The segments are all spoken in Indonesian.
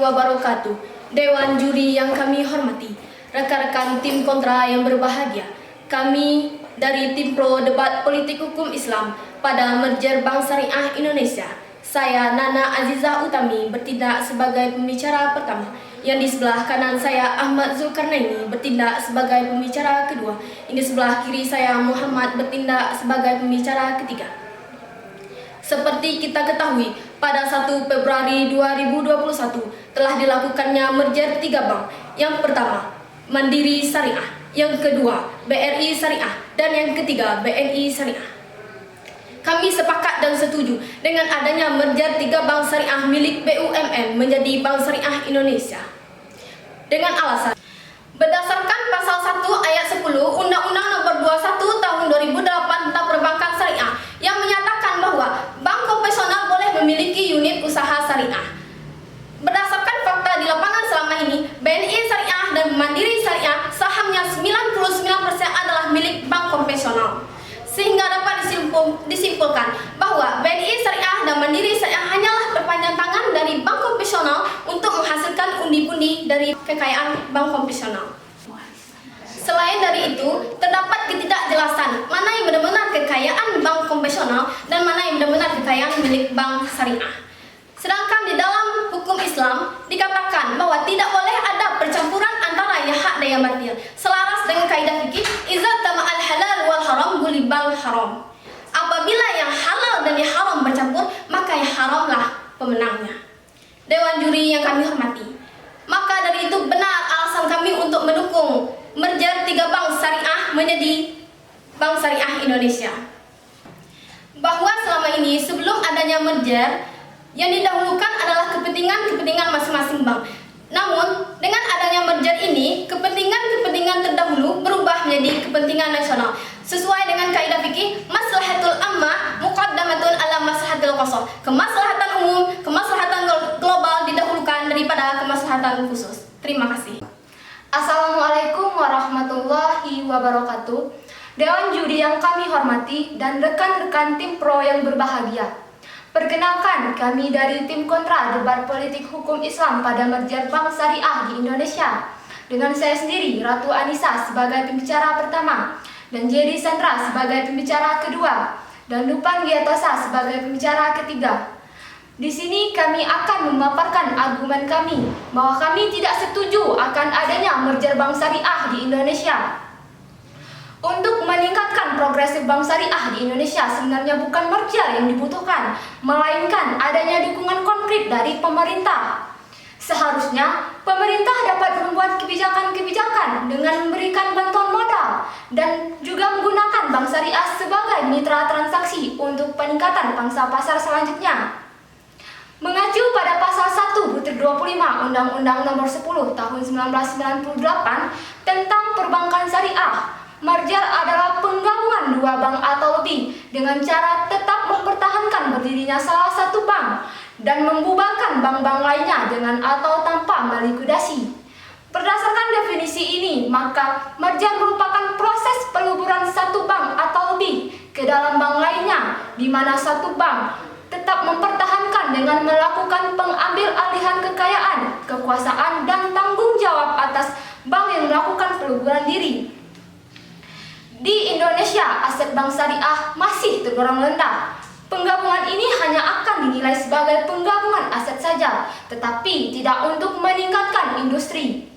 wabarakatuh. Dewan juri yang kami hormati, rekan-rekan tim kontra yang berbahagia. Kami dari tim pro debat politik hukum Islam pada merger Bank Syariah Indonesia. Saya Nana Azizah Utami bertindak sebagai pembicara pertama. Yang di sebelah kanan saya Ahmad Zulkarnaini bertindak sebagai pembicara kedua. Yang di sebelah kiri saya Muhammad bertindak sebagai pembicara ketiga. Seperti kita ketahui, pada 1 Februari 2021 telah dilakukannya merger 3 bank. Yang pertama, Mandiri Syariah, yang kedua, BRI Syariah, dan yang ketiga, BNI Syariah. Kami sepakat dan setuju dengan adanya merger 3 bank syariah milik BUMN menjadi Bank Syariah Indonesia. Dengan alasan, berdasarkan pasal 1 ayat 10 Undang-Undang Nomor 21 Tahun 2008 tentang Perbankan Syariah yang menyatakan bahwa bank konvensional boleh memiliki unit usaha syariah. Berdasarkan fakta di lapangan selama ini, BNI Syariah dan Mandiri Syariah sahamnya 99% adalah milik bank konvensional. Sehingga dapat disimpulkan bahwa BNI Syariah dan Mandiri Syariah hanyalah perpanjangan tangan dari bank konvensional untuk menghasilkan undi-undi dari kekayaan bank konvensional. Selain dari itu, terdapat ketidakjelasan mana yang benar-benar kekayaan bank konvensional dan mana yang benar-benar kekayaan milik bank syariah. Sedangkan di dalam hukum Islam dikatakan bahwa tidak boleh ada percampuran antara yang hak dan yang batil. Selaras dengan kaidah fikih, idza tama'al halal wal haram gulibal haram. Apabila yang halal dan yang haram bercampur, maka yang haramlah pemenangnya. Dewan juri yang kami hormati, maka dari itu benar alasan kami untuk mendukung merger 3 bank syariah menjadi Bank Syariah Indonesia. Bahwa selama ini sebelum adanya merger, yang didahulukan adalah kepentingan masing-masing bank. Namun, dengan adanya merger ini, kepentingan terdahulu berubah menjadi kepentingan nasional. Sesuai dengan kaidah fikih, maslahatul ammah muqaddamatun ala maslahatil khassah. Kemaslahatan umum, kemaslahatan global didahulukan daripada kemaslahatan khusus. Terima kasih. Assalamualaikum warahmatullahi wabarakatuh. Dewan juri yang kami hormati dan rekan-rekan tim pro yang berbahagia. Perkenalkan, kami dari tim kontra debat politik hukum Islam pada merger Bank Syariah di Indonesia. Dengan saya sendiri, Ratu Anissa sebagai pembicara pertama, dan Jerry Sandra sebagai pembicara kedua, dan Lupan Giatosa sebagai pembicara ketiga. Di sini kami akan memaparkan argumen kami bahwa kami tidak setuju akan adanya merger Bank Syariah di Indonesia. Untuk meningkatkan progresif bank syariah di Indonesia sebenarnya bukan merger yang dibutuhkan, melainkan adanya dukungan konkret dari pemerintah. Seharusnya pemerintah dapat membuat kebijakan-kebijakan dengan memberikan bantuan modal dan juga menggunakan bank syariah sebagai mitra transaksi untuk peningkatan pangsa pasar selanjutnya. Mengacu pada pasal 1/25 Undang-Undang Nomor 10 Tahun 1998 tentang Perbankan Syariah, merger adalah penggabungan 2 bank atau lebih dengan cara tetap mempertahankan berdirinya salah satu bank dan membubarkan bank-bank lainnya dengan atau tanpa melikuidasi. Berdasarkan definisi ini, maka merger merupakan proses peluburan satu bank atau lebih ke dalam bank lainnya, di mana satu bank tetap mempertahankan dengan melakukan pengambil alihan kekayaan, kekuasaan, dan tanggung jawab atas bank yang melakukan peluburan diri. Di Indonesia, aset bank syariah masih tergolong rendah. Penggabungan ini hanya akan dinilai sebagai penggabungan aset saja, tetapi tidak untuk meningkatkan industri.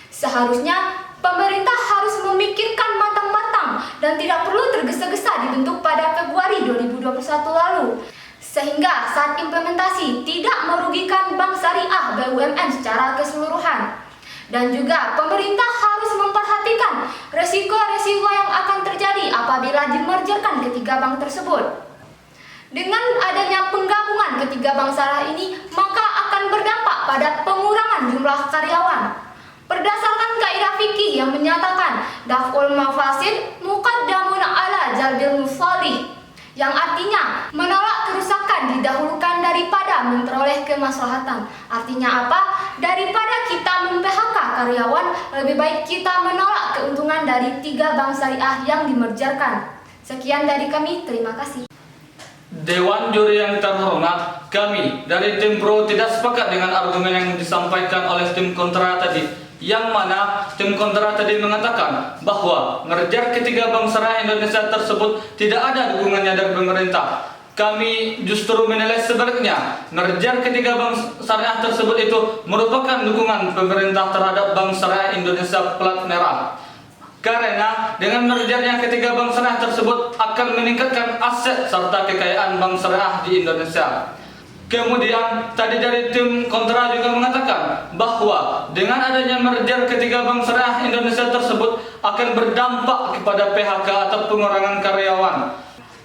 Seharusnya, pemerintah harus memikirkan matang-matang dan tidak perlu tergesa-gesa dibentuk pada Februari 2021 lalu, sehingga saat implementasi tidak merugikan bank syariah BUMN secara keseluruhan. Dan juga pemerintah harus memperhatikan resiko-resiko yang akan terjadi apabila dimergerkan ketiga bank tersebut. Dengan adanya penggabungan ketiga bank syariah ini, maka akan berdampak pada pengurangan jumlah karyawan. Berdasarkan kaidah fikih yang menyatakan daf'ul mafasid muqaddamun ala jalbil musalih, yang artinya menolak kerusakan didahulukan daripada memperoleh kemaslahatan. Artinya apa? Daripada kita mem-PHK karyawan, lebih baik kita menolak keuntungan dari 3 bank syariah yang dimergerkan. Sekian dari kami, terima kasih. Dewan juri yang terhormat, Kami dari tim pro tidak sepakat dengan argumen yang disampaikan oleh tim kontra tadi, yang mana tim kontra tadi mengatakan bahwa ngerjar ketiga bank syariah Indonesia tersebut tidak ada dukungannya dari pemerintah. Kami justru menilai sebaliknya, ngerjar ketiga bank syariah tersebut itu merupakan dukungan pemerintah terhadap bank syariah Indonesia plat merah. Karena dengan mergernya ketiga bank syariah tersebut akan meningkatkan aset serta kekayaan bank syariah di Indonesia. Kemudian tadi dari tim kontra juga mengatakan bahwa dengan adanya merger ketiga bank syariah Indonesia tersebut akan berdampak kepada PHK atau pengurangan karyawan.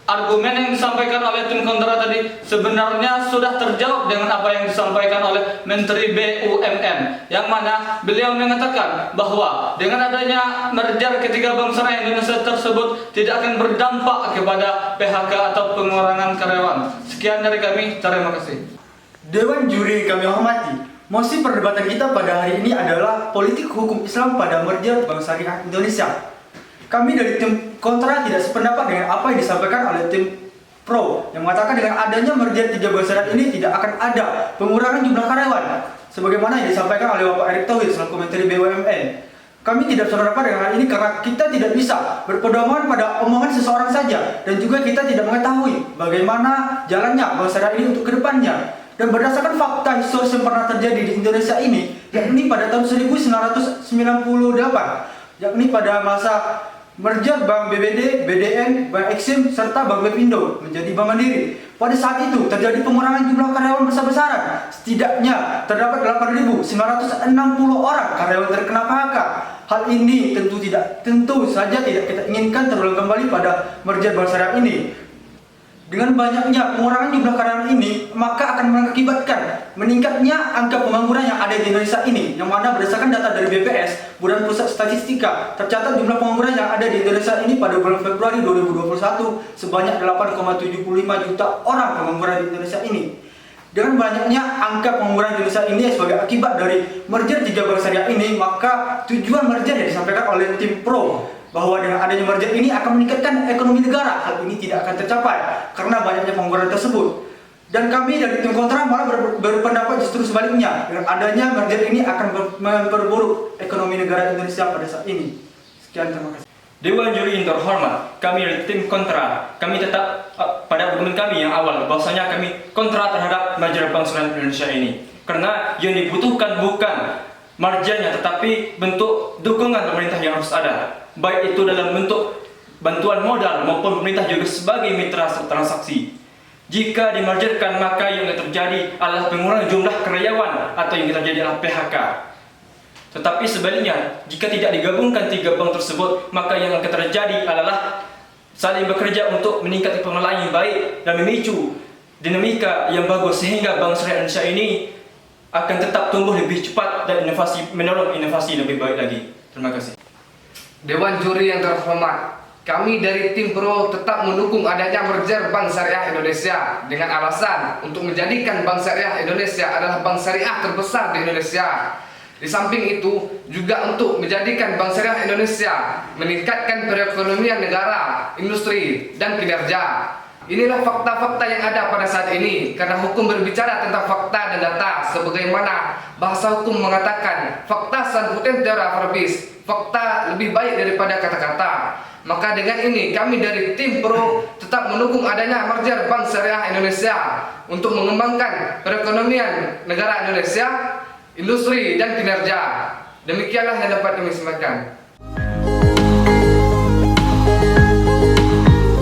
Argumen yang disampaikan oleh tim kontra tadi sebenarnya sudah terjawab dengan apa yang disampaikan oleh Menteri BUMN, yang mana beliau mengatakan bahwa dengan adanya merger ketiga bank syariah Indonesia tersebut tidak akan berdampak kepada PHK atau pengurangan karyawan. Sekian dari kami, terima kasih. Dewan juri yang kami hormati, mosi perdebatan kita pada hari ini adalah politik hukum Islam pada merger Bank Syariah Indonesia. Kami dari tim kontra tidak sependapat dengan apa yang disampaikan oleh tim pro yang mengatakan dengan adanya merger tiga bank syariah ini tidak akan ada pengurangan jumlah karyawan sebagaimana yang disampaikan oleh Bapak Erick Thohir selaku Menteri BUMN. Kami tidak sependapat dengan hal ini karena kita tidak bisa berpedoman pada omongan seseorang saja dan juga kita tidak mengetahui bagaimana jalannya bank syariah ini untuk kedepannya. Dan berdasarkan fakta historis yang pernah terjadi di Indonesia ini, yakni pada tahun 1998, yakni pada masa merger Bank BBD, BDN, Bank Exim, serta Bank Bepindo menjadi Bank Mandiri. Pada saat itu terjadi pengurangan jumlah karyawan besar-besaran. Setidaknya terdapat 8.960 orang karyawan terkena PHK. Hal ini tentu saja tidak kita inginkan terulang kembali pada merger Bank Syariah ini. Dengan banyaknya pengurangan jumlah karyawan ini, maka akan mengakibatkan meningkatnya angka pengangguran yang ada di Indonesia ini, yang mana berdasarkan data dari BPS, Badan Pusat Statistika, tercatat jumlah pengangguran yang ada di Indonesia ini pada bulan Februari 2021 sebanyak 8,75 juta orang pengangguran di Indonesia ini. Dengan banyaknya angka pengangguran di Indonesia ini sebagai akibat dari merger tiga bank syariah ini, maka tujuan merger yang disampaikan oleh tim pro bahwa dengan adanya merger ini akan meningkatkan ekonomi negara. Hal ini tidak akan tercapai karena banyaknya pengangguran tersebut. Dan kami dari tim kontra malah berpendapat justru sebaliknya. Dengan adanya merger ini akan memperburuk ekonomi negara Indonesia pada saat ini. Sekian, terima kasih. Dewan juri yang terhormat, kami dari tim kontra, kami tetap pada argumen kami yang awal bahwasanya kami kontra terhadap merger Bank Syariah Indonesia ini. Karena yang dibutuhkan bukan mergernya tetapi bentuk dukungan pemerintah yang harus ada. Baik itu dalam bentuk bantuan modal maupun pemerintah juga sebagai mitra transaksi. Jika dimergerkan maka yang terjadi adalah pengurangan jumlah karyawan atau yang terjadi adalah PHK. Tetapi sebaliknya, jika tidak digabungkan tiga bank tersebut, maka yang akan terjadi adalah saling bekerja untuk meningkatkan pengelolaan yang baik dan memicu dinamika yang bagus sehingga Bank Syariah Indonesia ini akan tetap tumbuh lebih cepat dan mendorong inovasi lebih baik lagi. Terima kasih. Dewan juri yang terhormat, kami dari tim pro tetap mendukung adanya merger Bank Syariah Indonesia dengan alasan untuk menjadikan Bank Syariah Indonesia adalah bank syariah terbesar di Indonesia. Di samping itu juga untuk menjadikan Bank Syariah Indonesia meningkatkan perekonomian negara, industri, dan kinerja. Inilah fakta-fakta yang ada pada saat ini, karena hukum berbicara tentang fakta dan data sebagaimana bahasa hukum mengatakan fakta san potentiora verbis, fakta lebih baik daripada kata-kata. Maka dengan ini kami dari tim pro tetap mendukung adanya merger Bank Syariah Indonesia untuk mengembangkan perekonomian negara Indonesia, industri, dan kinerja. Demikianlah yang dapat kami sampaikan.